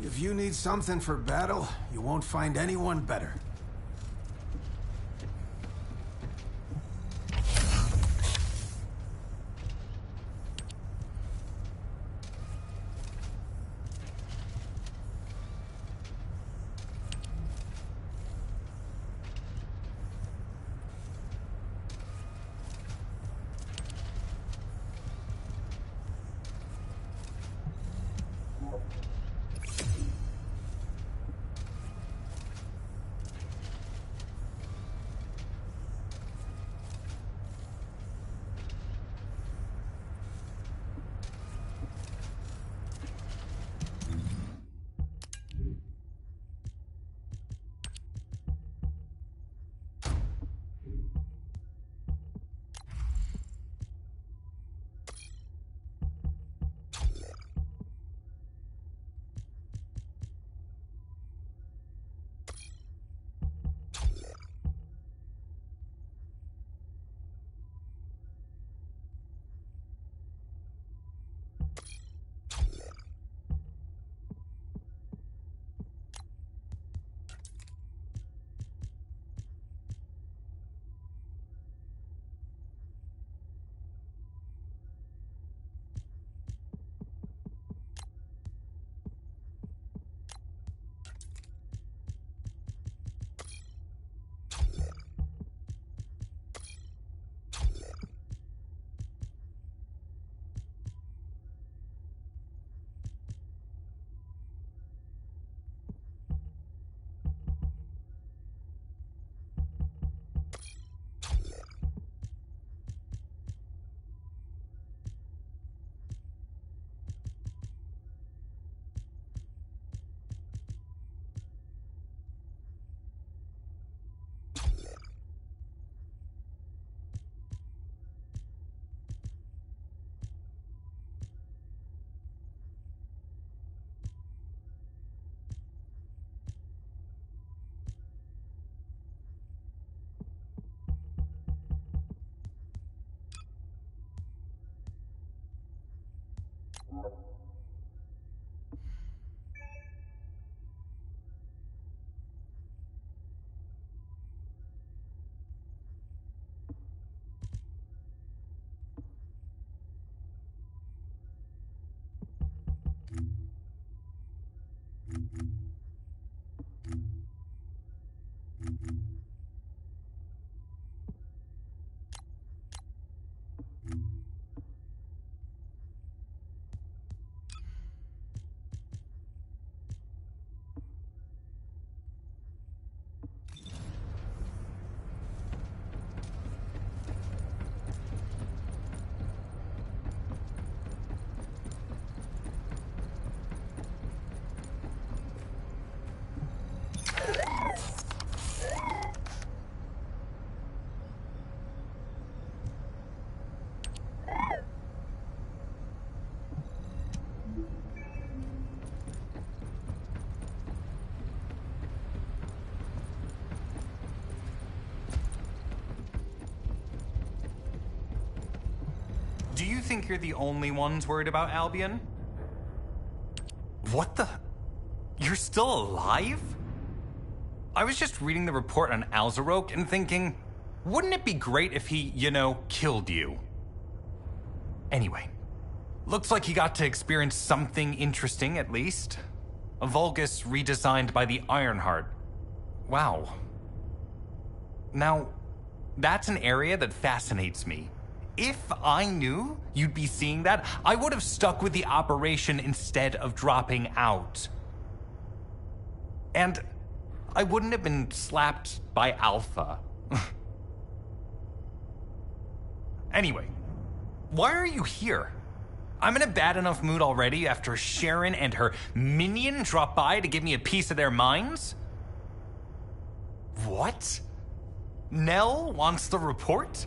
If you need something for battle, you won't find anyone better. Do you think you're the only ones worried about Albion? What the? You're still alive? I was just reading the report on Alzarok and thinking, wouldn't it be great if he, killed you? Anyway, looks like you got to experience something interesting at least. A Vulgus redesigned by the Ironheart. Wow. Now, that's an area that fascinates me. If I knew you'd be seeing that, I would have stuck with the operation instead of dropping out. And I wouldn't have been slapped by Alpha. Anyway, why are you here? I'm in a bad enough mood already after Sharon and her minion drop by to give me a piece of their minds? What? Nell wants the report?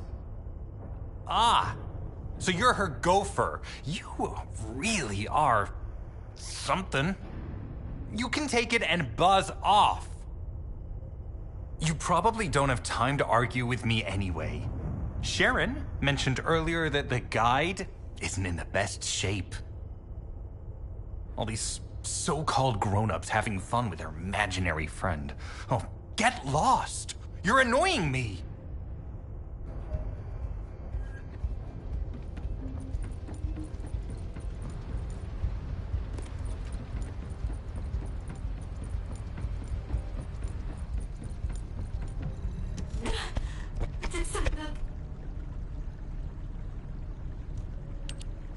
Ah, so you're her gopher. You really are something. You can take it and buzz off. You probably don't have time to argue with me anyway. Sharon mentioned earlier that the guide isn't in the best shape. All these so-called grown-ups having fun with their imaginary friend. Oh, get lost! You're annoying me!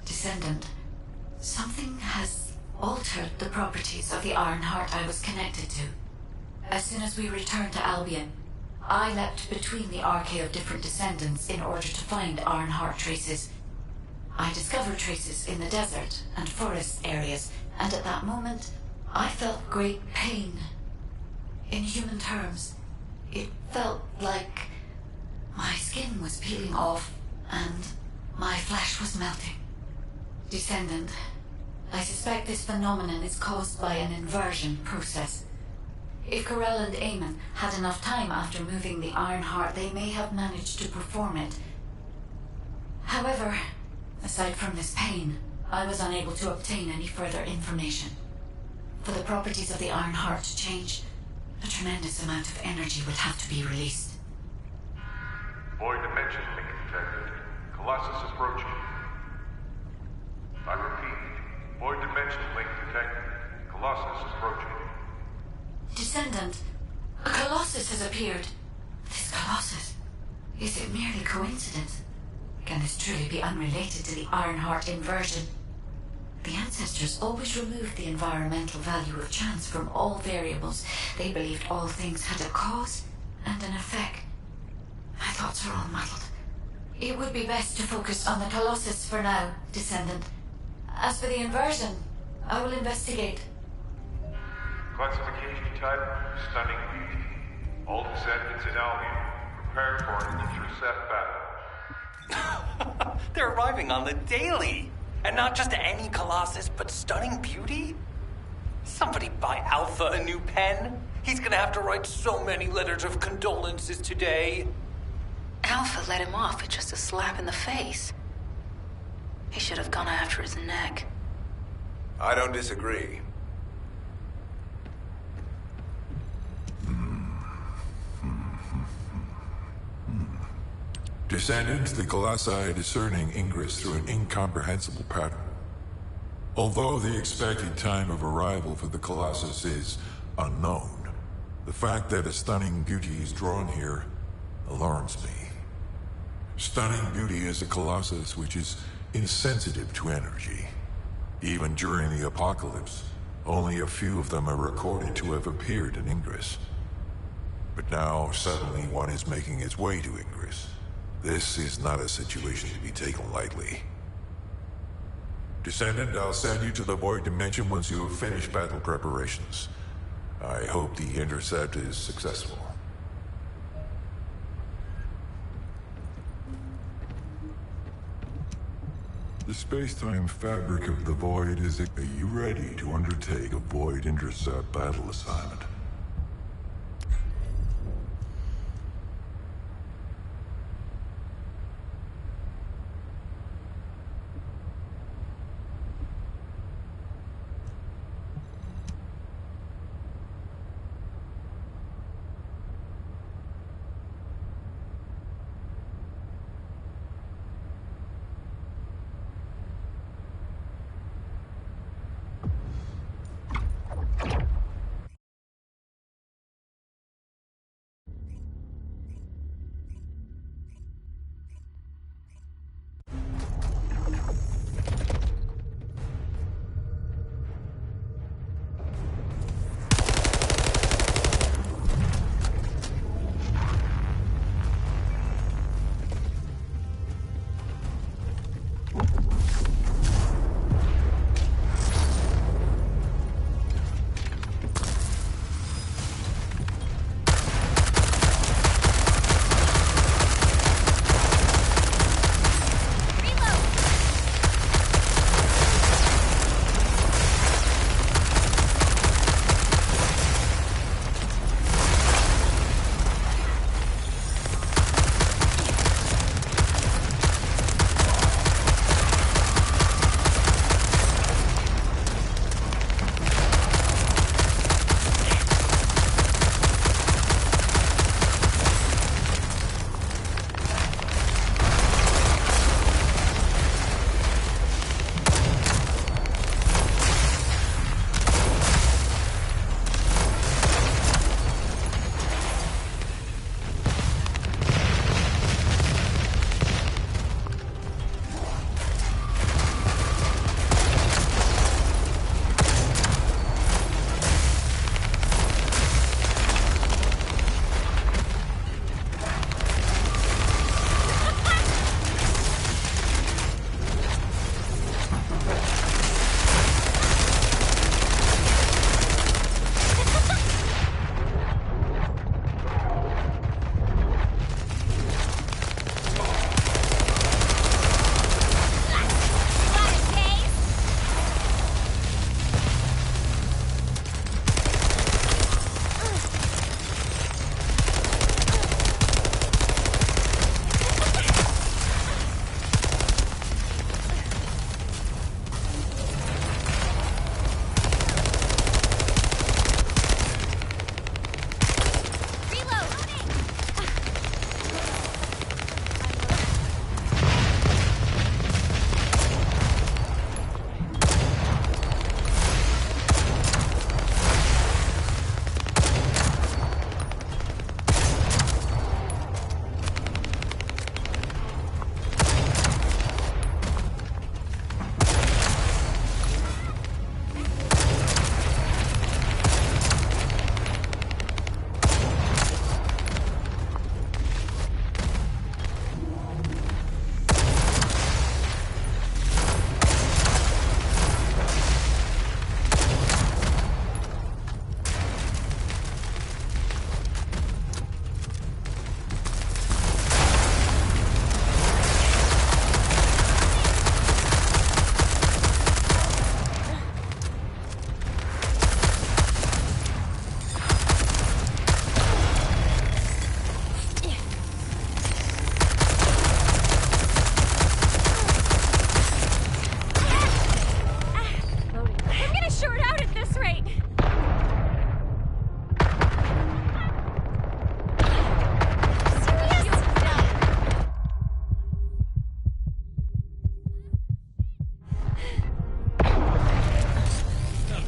Descendant, something has altered the properties of the Ironheart I was connected to. As soon as we returned to Albion, I leapt between the arcade of different descendants in order to find Ironheart traces. I discovered traces in the desert and forest areas, and at that moment, I felt great pain. In human terms, it felt like my skin was peeling off and my flesh was melting. Descendant, I suspect this phenomenon is caused by an inversion process. If Corell and Eamon had enough time after moving the Ironheart, they may have managed to perform it. However, aside from this pain, I was unable to obtain any further information. For the properties of the Ironheart to change, a tremendous amount of energy would have to be released. Void dimension link detected. Colossus approaching. I repeat, void dimension link detected. Colossus approaching. Descendant, a Colossus has appeared. This Colossus, is it merely coincidence? Can this truly be unrelated to the Ironheart inversion? The ancestors always removed the environmental value of chance from all variables. They believed all things had a cause and an effect. My thoughts are all muddled. It would be best to focus on the Colossus for now, Descendant. As for the inversion, I will investigate. Classification type, stunning beauty. All descendants in Albion, prepare for an intercept battle. They're arriving on the daily! And not just any Colossus, but stunning beauty? Somebody buy Alpha a new pen? He's gonna have to write so many letters of condolences today. Alpha let him off with just a slap in the face. He should have gone after his neck. I don't disagree. Descendants, the Colossi are discerning Ingress through an incomprehensible pattern. Although the expected time of arrival for the Colossus is unknown, the fact that a stunning beauty is drawn here alarms me. Stunning beauty is a Colossus which is insensitive to energy. Even during the apocalypse, only a few of them are recorded to have appeared in Ingress. But now, suddenly one is making its way to Ingress. This is not a situation to be taken lightly. Descendant, I'll send you to the Void Dimension once you have finished battle preparations. I hope the intercept is successful. The space-time fabric of the Void is... Are you ready to undertake a Void intercept battle assignment?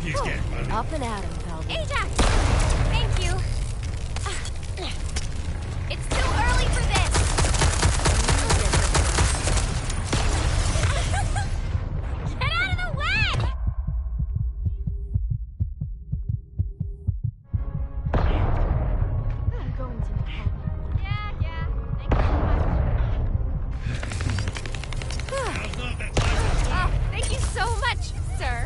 Up and at him, Velvet. Ajax! Thank you. It's too early for this! Get out of the way! I'm going to help. Yeah. Thank you so much. Oh, thank you so much, sir.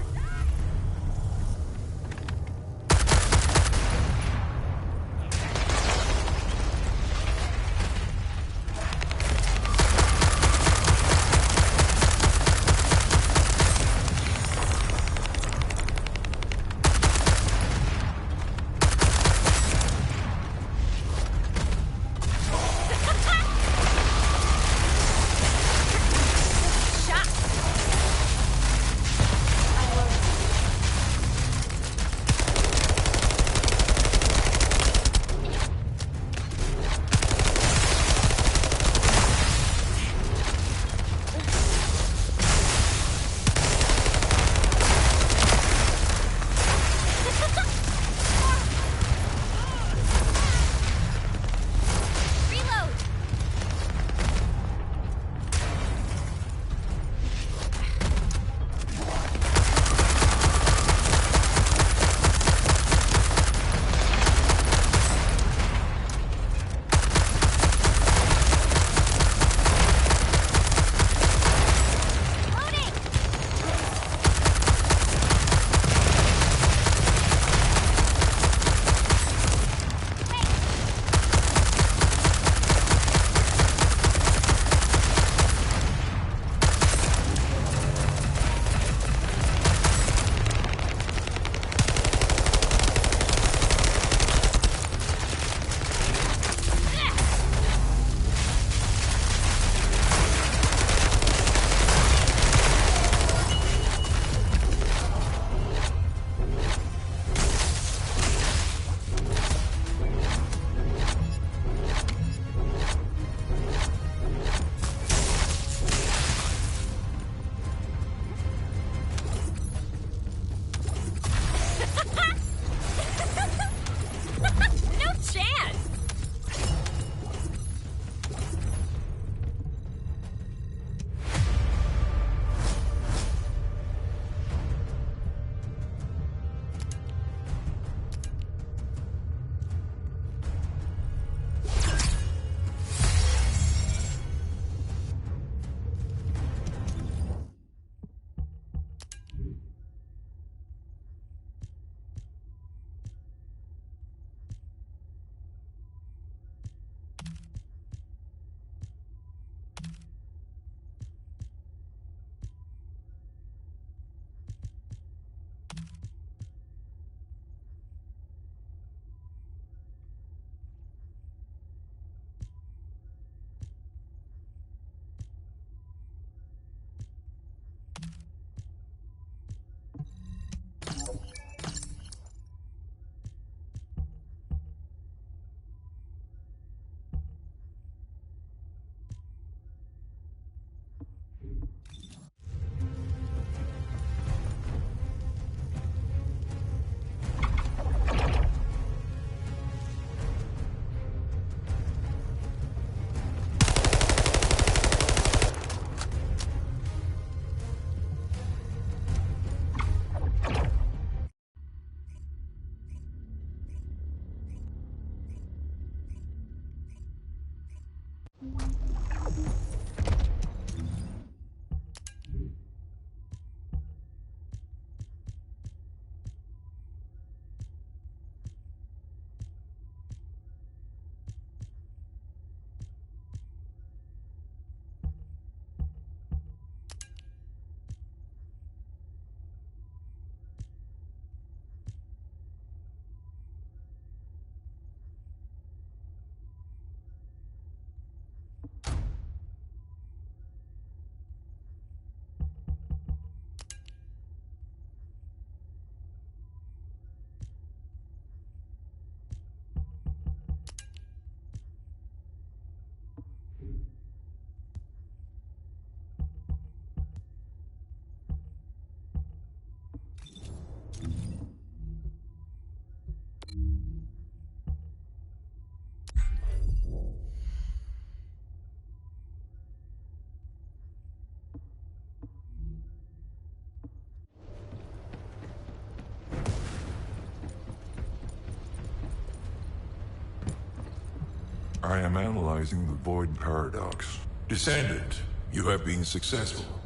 I am analyzing the Void Paradox. Descendant, you have been successful.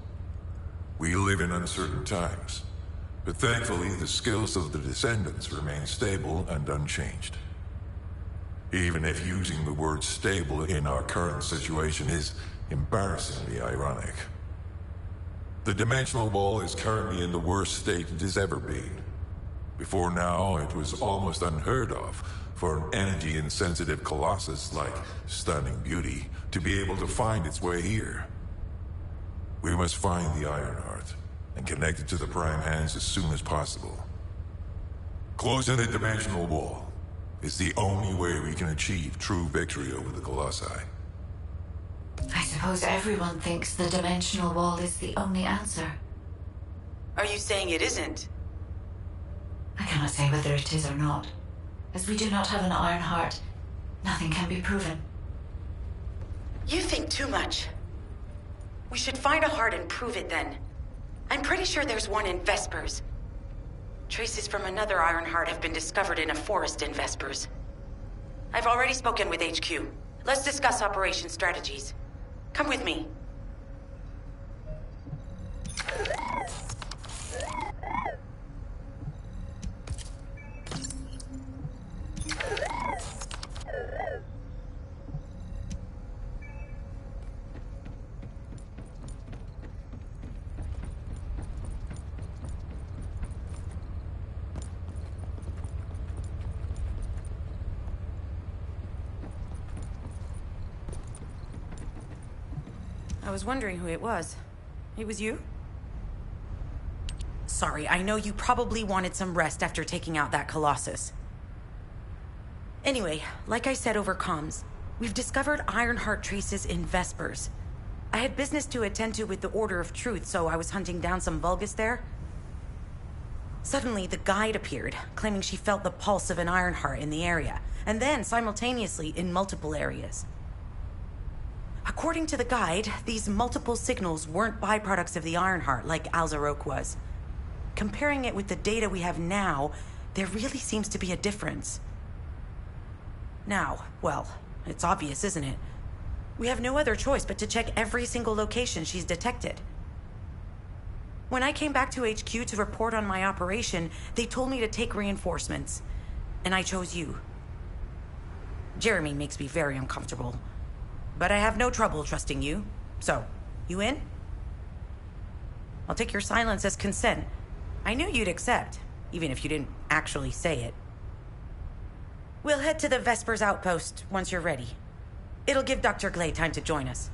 We live in uncertain times, but thankfully the skills of the Descendants remain stable and unchanged. Even if using the word stable in our current situation is embarrassingly ironic. The Dimensional Wall is currently in the worst state it has ever been. Before now, it was almost unheard of for an energy-insensitive colossus like Stunning Beauty to be able to find its way here. We must find the Ironheart and connect it to the Prime Hands as soon as possible. Closing the Dimensional Wall is the only way we can achieve true victory over the Colossi. I suppose everyone thinks the Dimensional Wall is the only answer. Are you saying it isn't? I cannot say whether it is or not. As we do not have an Ironheart, nothing can be proven. You think too much. We should find a heart and prove it then. I'm pretty sure there's one in Vespers. Traces from another Ironheart have been discovered in a forest in Vespers. I've already spoken with HQ. Let's discuss operation strategies. Come with me. I was wondering who it was. It was you? Sorry, I know you probably wanted some rest after taking out that Colossus. Anyway, like I said over comms, we've discovered Ironheart traces in Vespers. I had business to attend to with the Order of Truth, so I was hunting down some Vulgus there. Suddenly, the guide appeared, claiming she felt the pulse of an Ironheart in the area, and then simultaneously in multiple areas. According to the guide, these multiple signals weren't byproducts of the Ironheart like Alzarok was. Comparing it with the data we have now, there really seems to be a difference. Now, well, it's obvious, isn't it? We have no other choice but to check every single location she's detected. When I came back to HQ to report on my operation, they told me to take reinforcements, and I chose you. Jeremy makes me very uncomfortable. But I have no trouble trusting you. So, you in? I'll take your silence as consent. I knew you'd accept, even if you didn't actually say it. We'll head to the Vespers outpost once you're ready. It'll give Dr. Glay time to join us.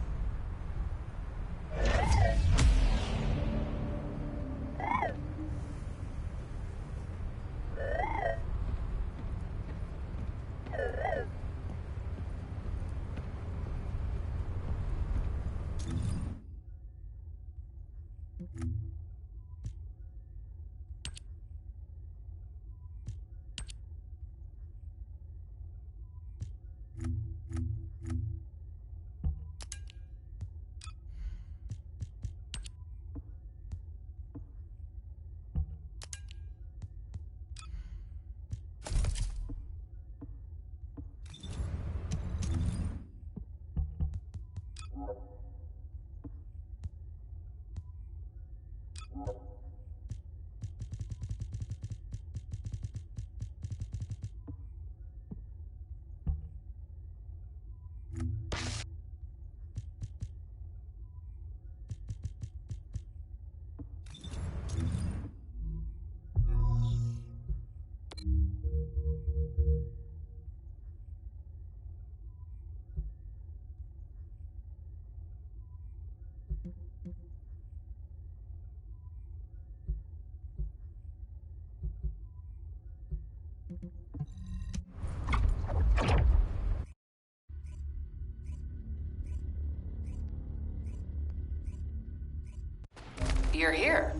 You're here.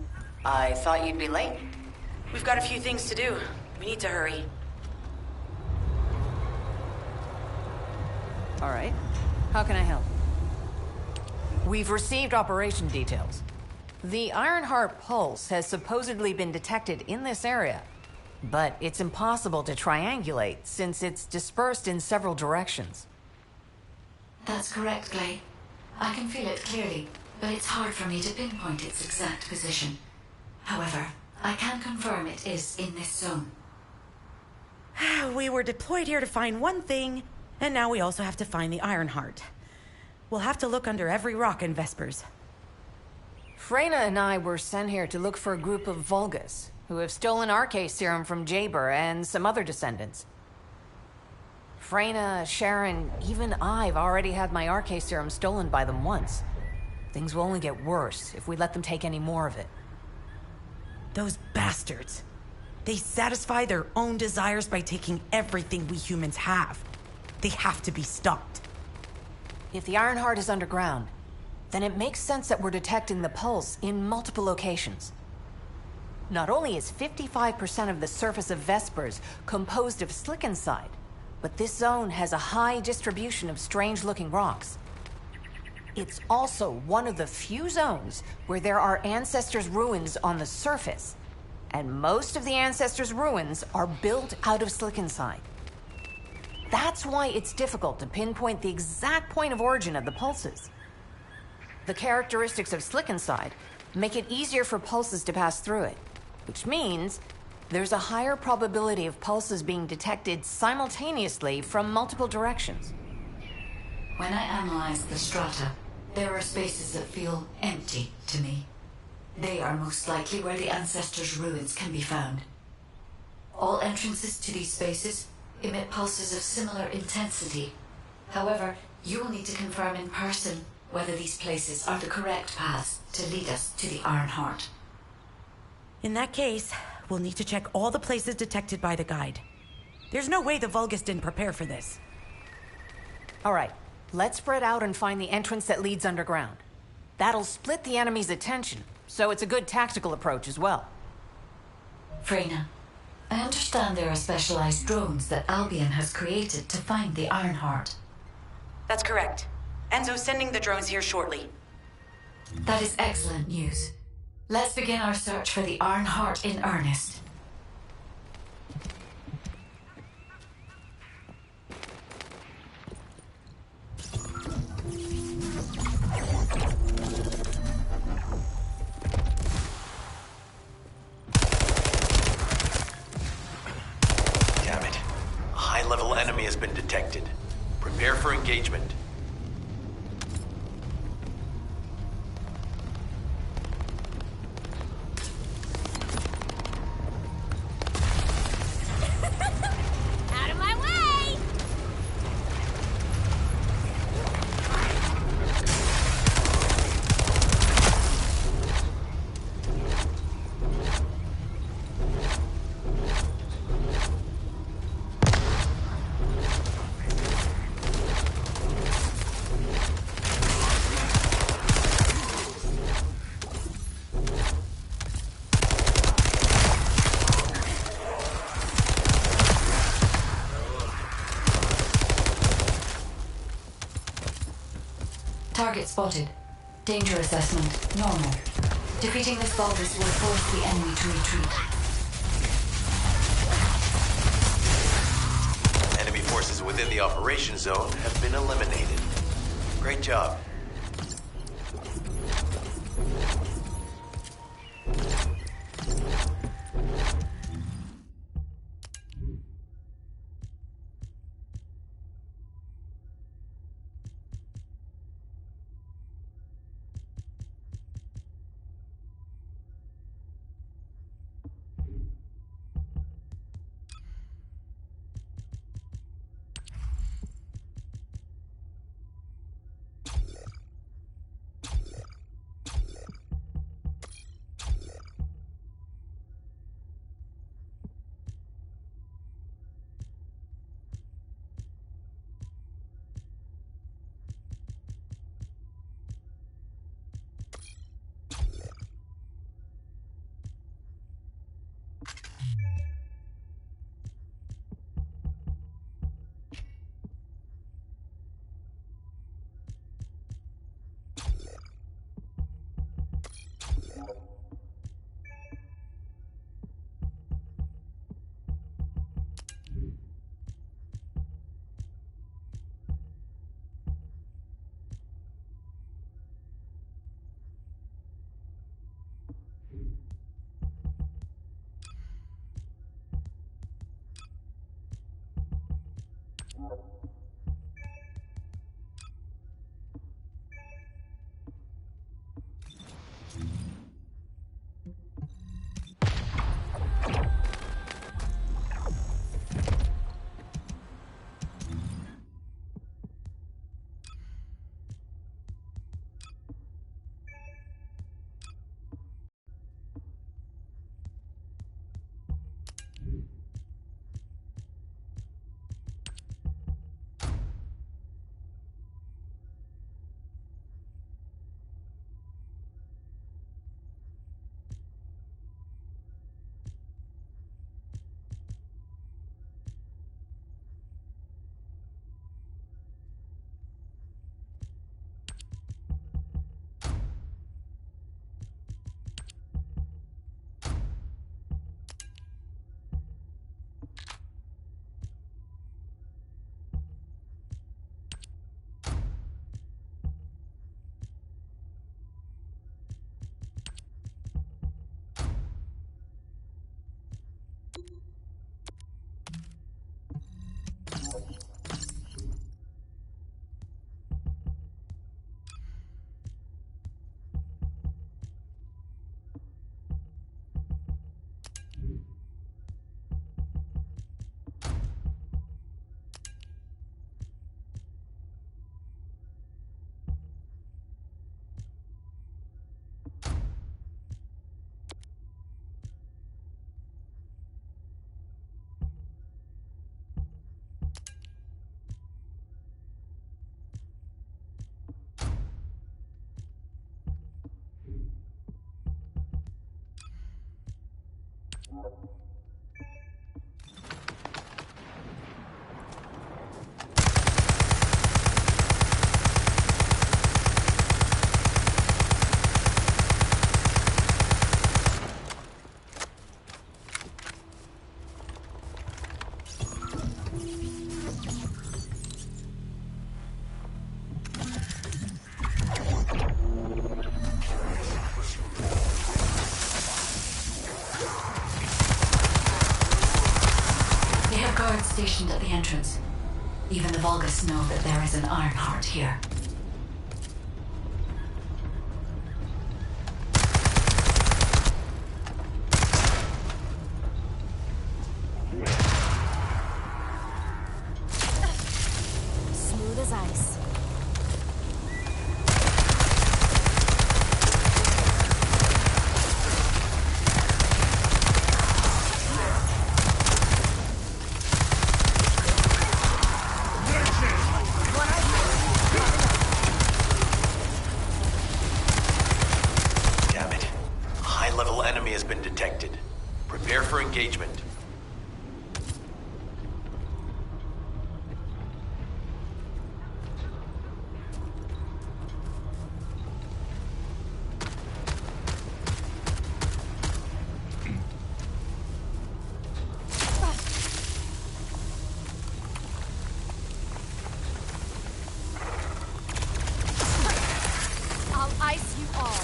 I thought you'd be late. We've got a few things to do. We need to hurry. All right. How can I help? We've received operation details. The Ironheart pulse has supposedly been detected in this area, but it's impossible to triangulate since it's dispersed in several directions. That's correct, Glay. I can feel it clearly, but it's hard for me to pinpoint its exact position. However, I can confirm it is in this zone. We were deployed here to find one thing, and now we also have to find the Ironheart. We'll have to look under every rock in Vespers. Freyna and I were sent here to look for a group of Vulgus, who have stolen RK serum from Jaber and some other descendants. Freyna, Sharon, even I've already had my RK serum stolen by them once. Things will only get worse if we let them take any more of it. Those bastards. They satisfy their own desires by taking everything we humans have. They have to be stopped. If the Ironheart is underground, then it makes sense that we're detecting the pulse in multiple locations. Not only is 55% of the surface of Vespers composed of slickenside, but this zone has a high distribution of strange-looking rocks. It's also one of the few zones where there are Ancestors' ruins on the surface, and most of the Ancestors' ruins are built out of slickenside. That's why it's difficult to pinpoint the exact point of origin of the pulses. The characteristics of slickenside make it easier for pulses to pass through it, which means there's a higher probability of pulses being detected simultaneously from multiple directions. When I analyze the strata, there are spaces that feel empty to me. They are most likely where the Ancestors' ruins can be found. All entrances to these spaces emit pulses of similar intensity. However, you will need to confirm in person whether these places are the correct paths to lead us to the Ironheart. In that case, we'll need to check all the places detected by the guide. There's no way the Vulgus didn't prepare for this. All right, let's spread out and find the entrance that leads underground. That'll split the enemy's attention, so it's a good tactical approach as well. Freyna, I understand there are specialized drones that Albion has created to find the Ironheart. That's correct. Enzo's sending the drones here shortly. That is excellent news. Let's begin our search for the Ironheart in earnest. Damn it. A high-level enemy has been detected. Prepare for engagement. Out of my way! Target spotted. Danger assessment, normal. Defeating this Vulgus will force the enemy to retreat. Enemy forces within the operation zone have been eliminated. Great job. Guards stationed at the entrance. Even the Vulgus know that there is an Ironheart here. Smooth as ice. Engagement. I'll ice you all.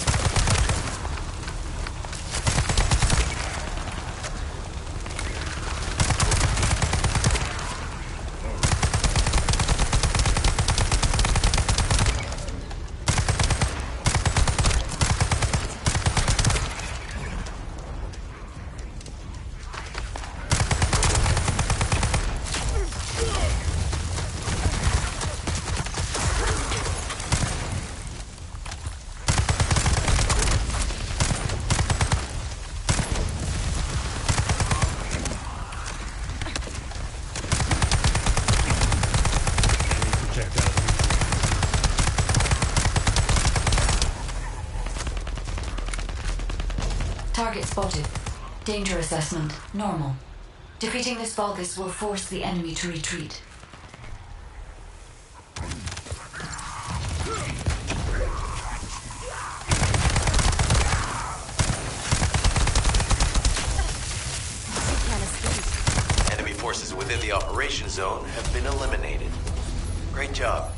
Target spotted. Danger assessment, normal. Defeating this Vulgus will force the enemy to retreat. Enemy forces within the operation zone have been eliminated. Great job.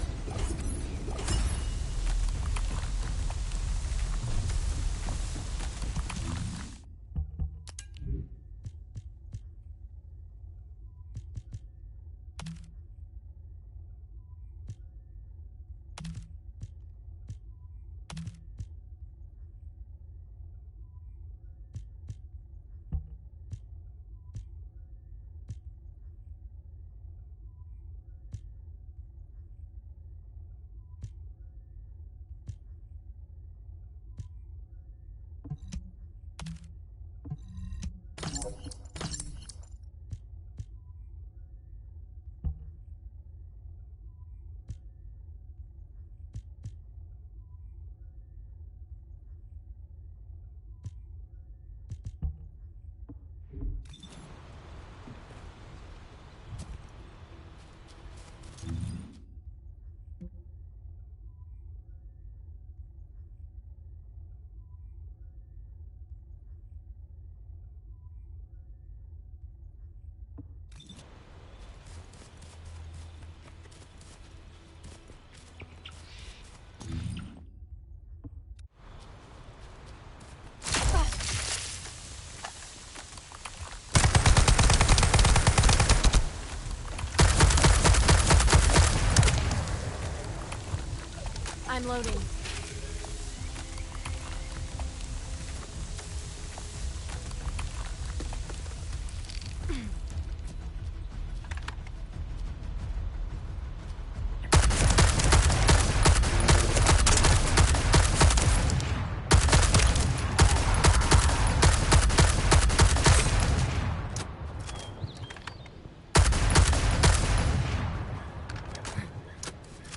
I'm loading.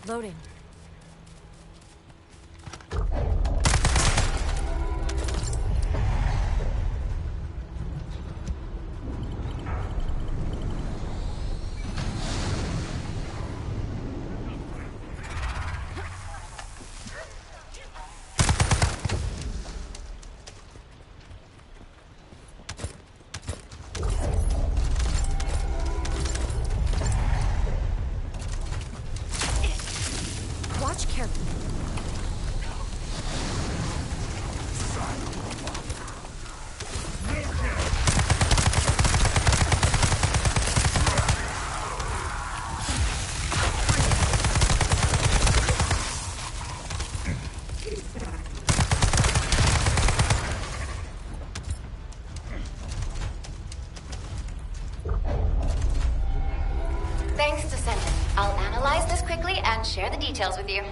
Loading. Thanks, Descendant. I'll analyze this quickly and share the details with you.